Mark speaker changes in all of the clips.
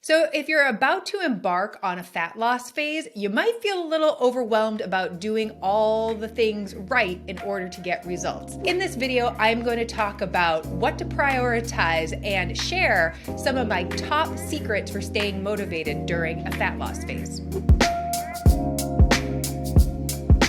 Speaker 1: So if you're about to embark on a fat loss phase, you might feel a little overwhelmed about doing all the things right in order to get results. In this video, I'm going to talk about what to prioritize and share some of my top secrets for staying motivated during a fat loss phase.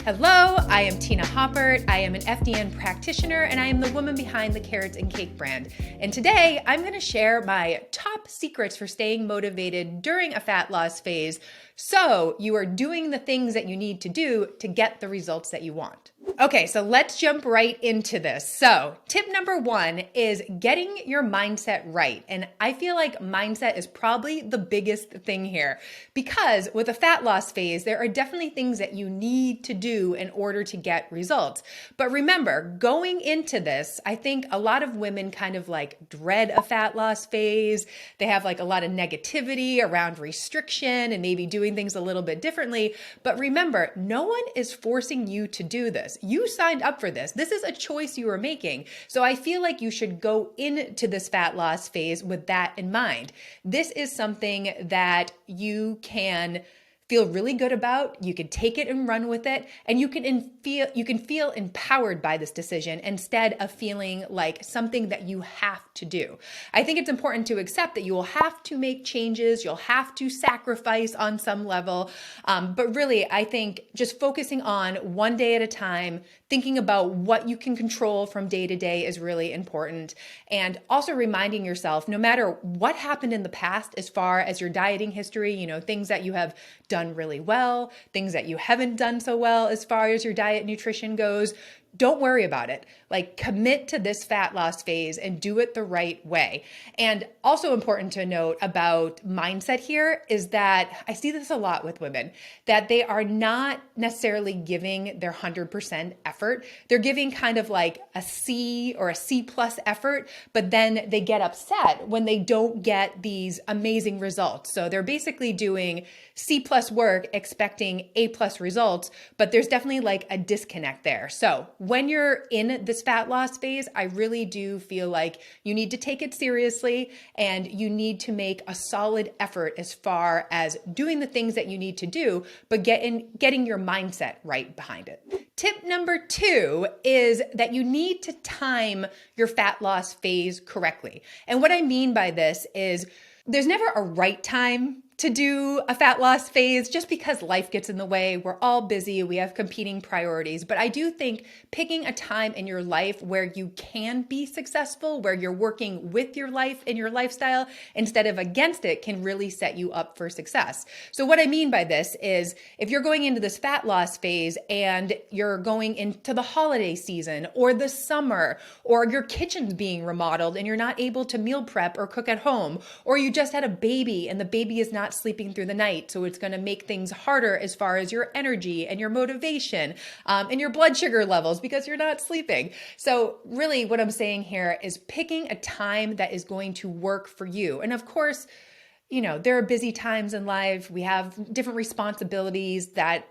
Speaker 1: Hello, I am Tina Haupert. I am an FDN practitioner and I am the woman behind the Carrots and Cake brand. And today I'm going to share my top secrets for staying motivated during a fat loss phase so you are doing the things that you need to do to get the results that you want. Okay, so let's jump right into this. So tip number one is getting your mindset right. And I feel like mindset is probably the biggest thing here because with a fat loss phase, there are definitely things that you need to do in order to get results. But remember, going into this, I think a lot of women kind of like dread a fat loss phase. They have like a lot of negativity around restriction and maybe doing things a little bit differently. But remember, no one is forcing you to do this. You signed up for this. This is a choice you are making. So I feel like you should go into this fat loss phase with that in mind. This is something that you can feel really good about. You can take it and run with it, and you can feel empowered by this decision instead of feeling like something that you have to do. I think it's important to accept that you will have to make changes, you'll have to sacrifice on some level, but really I think just focusing on one day at a time, thinking about what you can control from day to day is really important, and also reminding yourself, no matter what happened in the past as far as your dieting history, things that you have done really well, things that you haven't done so well as far as your diet nutrition goes, don't worry about it. Like commit to this fat loss phase and do it the right way. And also important to note about mindset here is that I see this a lot with women, that they are not necessarily giving their 100% effort. They're giving kind of like a C or a C plus effort, but then they get upset when they don't get these amazing results. So they're basically doing C plus work, expecting A plus results, but there's definitely like a disconnect there. So when you're in this fat loss phase, I really do feel like you need to take it seriously and you need to make a solid effort as far as doing the things that you need to do, but getting your mindset right behind it. Tip number two is that you need to time your fat loss phase correctly. And what I mean by this is there's never a right time to do a fat loss phase just because life gets in the way. We're all busy. We have competing priorities. But I do think picking a time in your life where you can be successful, where you're working with your life and your lifestyle instead of against it can really set you up for success. So what I mean by this is if you're going into this fat loss phase and you're going into the holiday season or the summer or your kitchen's being remodeled and you're not able to meal prep or cook at home, or you just had a baby and the baby is not sleeping through the night. So it's going to make things harder as far as your energy and your motivation and your blood sugar levels because you're not sleeping. So really what I'm saying here is picking a time that is going to work for you. And of course, there are busy times in life. We have different responsibilities that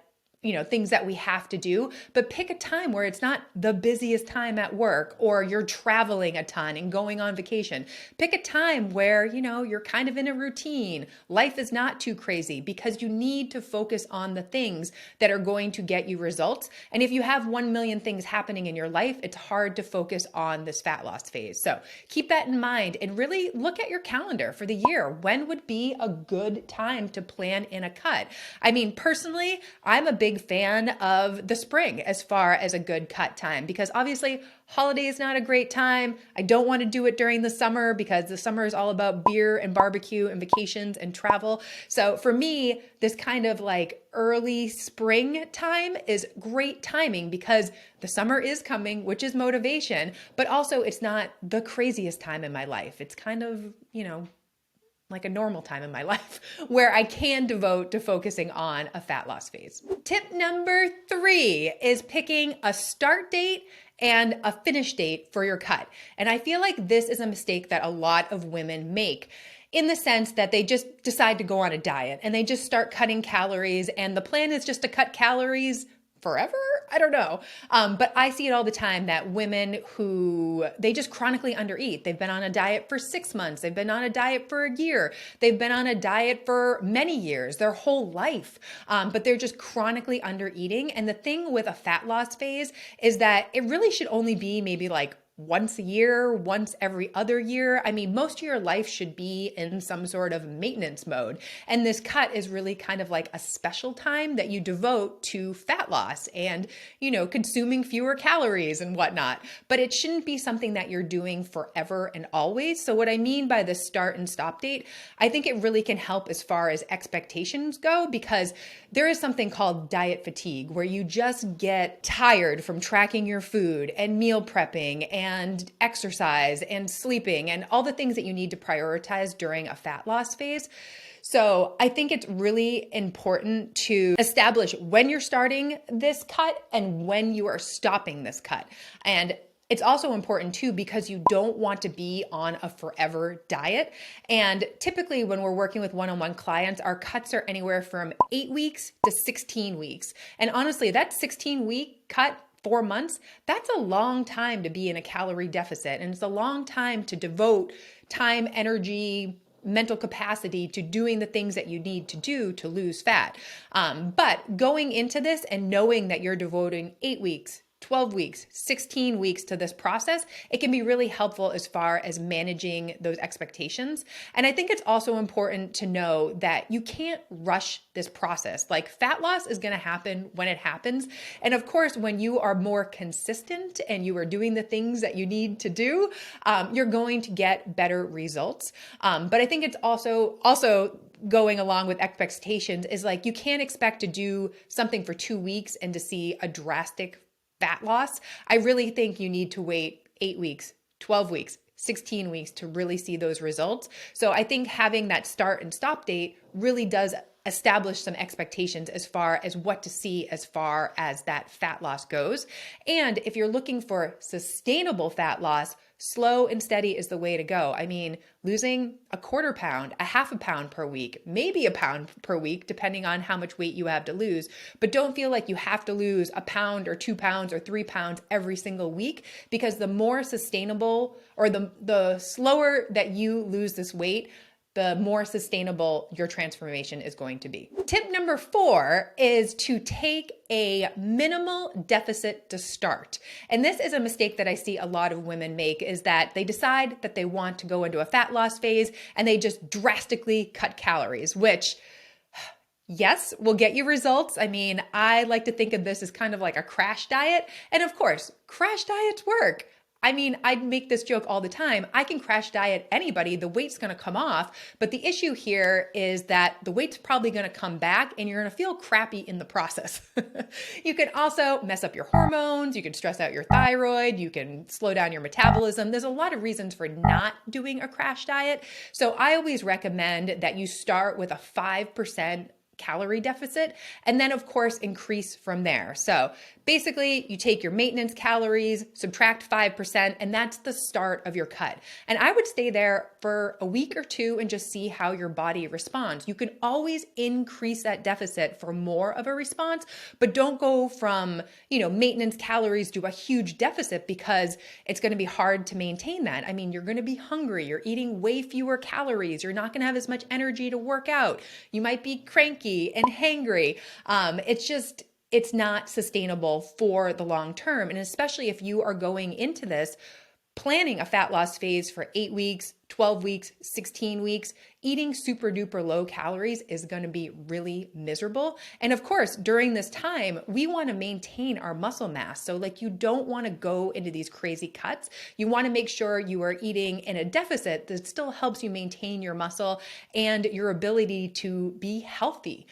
Speaker 1: things that we have to do, but pick a time where it's not the busiest time at work or you're traveling a ton and going on vacation. Pick a time where, you're kind of in a routine. Life is not too crazy because you need to focus on the things that are going to get you results. And if you have 1 million things happening in your life, it's hard to focus on this fat loss phase. So keep that in mind and really look at your calendar for the year. When would be a good time to plan in a cut? I mean, personally, I'm a big fan of the spring as far as a good cut time because obviously holiday is not a great time. I don't want to do it during the summer because the summer is all about beer and barbecue and vacations and travel. So for me, this kind of like early spring time is great timing because the summer is coming, which is motivation, but also it's not the craziest time in my life. It's kind of, like a normal time in my life where I can devote to focusing on a fat loss phase. Tip number three is picking a start date and a finish date for your cut. And I feel like this is a mistake that a lot of women make in the sense that they just decide to go on a diet and they just start cutting calories and the plan is just to cut calories forever? I don't know. But I see it all the time that women who, they just chronically undereat. They've been on a diet for 6 months. They've been on a diet for a year. They've been on a diet for many years, their whole life. But they're just chronically undereating. And the thing with a fat loss phase is that it really should only be maybe like once a year, once every other year. I mean, most of your life should be in some sort of maintenance mode. And this cut is really kind of like a special time that you devote to fat loss and, consuming fewer calories and whatnot. But it shouldn't be something that you're doing forever and always. So what I mean by the start and stop date, I think it really can help as far as expectations go, because there is something called diet fatigue where you just get tired from tracking your food and meal prepping and exercise and sleeping and all the things that you need to prioritize during a fat loss phase. So I think it's really important to establish when you're starting this cut and when you are stopping this cut. And it's also important too, because you don't want to be on a forever diet. And typically when we're working with one-on-one clients, our cuts are anywhere from 8 weeks to 16 weeks. And honestly, that 16-week cut, 4 months, that's a long time to be in a calorie deficit. And it's a long time to devote time, energy, mental capacity to doing the things that you need to do to lose fat. But going into this and knowing that you're devoting 8 weeks, 12 weeks, 16 weeks to this process, it can be really helpful as far as managing those expectations. And I think it's also important to know that you can't rush this process. Like, fat loss is going to happen when it happens. And of course, when you are more consistent and you are doing the things that you need to do, you're going to get better results. But I think it's also going along with expectations is like, you can't expect to do something for 2 weeks and to see a drastic fat loss. I really think you need to wait 8 weeks, 12 weeks, 16 weeks to really see those results. So I think having that start and stop date really does establish some expectations as far as what to see as far as that fat loss goes. And if you're looking for sustainable fat loss, slow and steady is the way to go. I mean, losing a quarter pound, a half a pound per week, maybe a pound per week, depending on how much weight you have to lose. But don't feel like you have to lose a pound or 2 pounds or 3 pounds every single week, because the more sustainable, or the slower that you lose this weight, the more sustainable your transformation is going to be. Tip number 4 is to take a minimal deficit to start. And this is a mistake that I see a lot of women make, is that they decide that they want to go into a fat loss phase and they just drastically cut calories, which, yes, will get you results. I mean, I like to think of this as kind of like a crash diet. And of course, crash diets work. I mean, I make this joke all the time. I can crash diet anybody, the weight's gonna come off. But the issue here is that the weight's probably gonna come back and you're gonna feel crappy in the process. You can also mess up your hormones, you can stress out your thyroid, you can slow down your metabolism. There's a lot of reasons for not doing a crash diet. So I always recommend that you start with a 5% calorie deficit, and then of course increase from there. So basically you take your maintenance calories, subtract 5%, and that's the start of your cut. And I would stay there for a week or two and just see how your body responds. You can always increase that deficit for more of a response, but don't go from, maintenance calories to a huge deficit, because it's going to be hard to maintain that. I mean, you're going to be hungry, you're eating way fewer calories, you're not going to have as much energy to work out. You might be cranky and hangry. It's not sustainable for the long term. And especially if you are going into this planning a fat loss phase for 8 weeks, 12 weeks, 16 weeks, eating super duper low calories is going to be really miserable. And of course, during this time, we want to maintain our muscle mass. So you don't want to go into these crazy cuts. You want to make sure you are eating in a deficit that still helps you maintain your muscle and your ability to be healthy.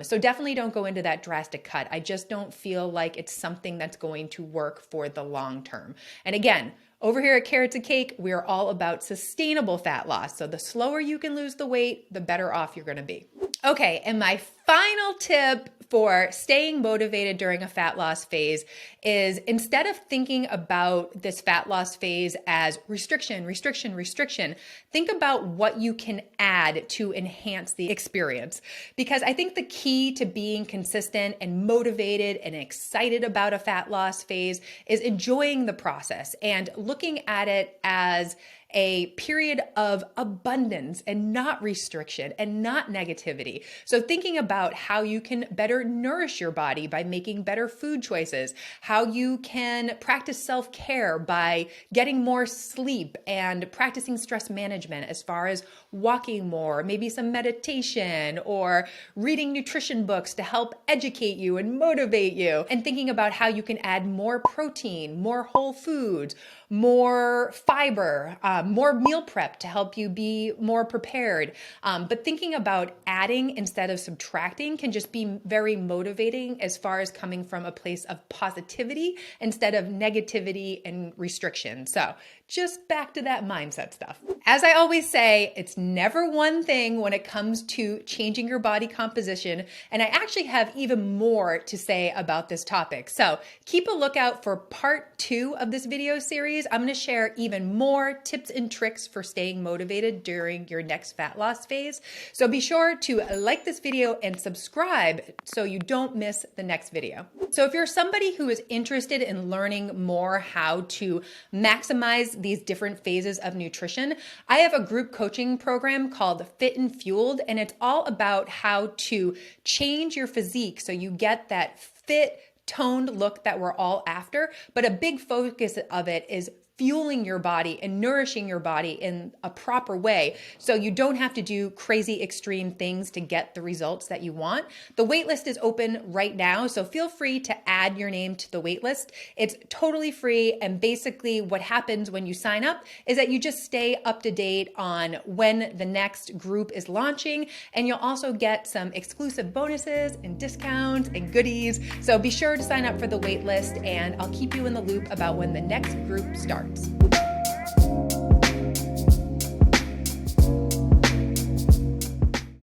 Speaker 1: So definitely don't go into that drastic cut. I just don't feel like it's something that's going to work for the long term. And again, over here at Carrots and Cake, we are all about sustainable fat loss. So the slower you can lose the weight, the better off you're going to be. Okay, and my final tip for staying motivated during a fat loss phase is, instead of thinking about this fat loss phase as restriction, restriction, restriction, think about what you can add to enhance the experience. Because I think the key to being consistent and motivated and excited about a fat loss phase is enjoying the process and looking at it as a period of abundance and not restriction and not negativity. So thinking about how you can better nourish your body by making better food choices, how you can practice self-care by getting more sleep and practicing stress management as far as walking more, maybe some meditation or reading nutrition books to help educate you and motivate you, and thinking about how you can add more protein, more whole foods, more fiber, more meal prep to help you be more prepared. But thinking about adding instead of subtracting can just be very motivating as far as coming from a place of positivity instead of negativity and restriction. So just back to that mindset stuff. As I always say, it's never one thing when it comes to changing your body composition. And I actually have even more to say about this topic. So keep a lookout for part 2 of this video series. I'm going to share even more tips and tricks for staying motivated during your next fat loss phase. So be sure to like this video and subscribe so you don't miss the next video. So if you're somebody who is interested in learning more how to maximize these different phases of nutrition, I have a group coaching program called Fit and Fueled, and it's all about how to change your physique so you get that fit, toned look that we're all after. But a big focus of it is fueling your body and nourishing your body in a proper way so you don't have to do crazy extreme things to get the results that you want. The waitlist is open right now, so feel free to add your name to the waitlist. It's totally free, and basically what happens when you sign up is that you just stay up to date on when the next group is launching, and you'll also get some exclusive bonuses and discounts and goodies. So be sure to sign up for the waitlist, and I'll keep you in the loop about when the next group starts.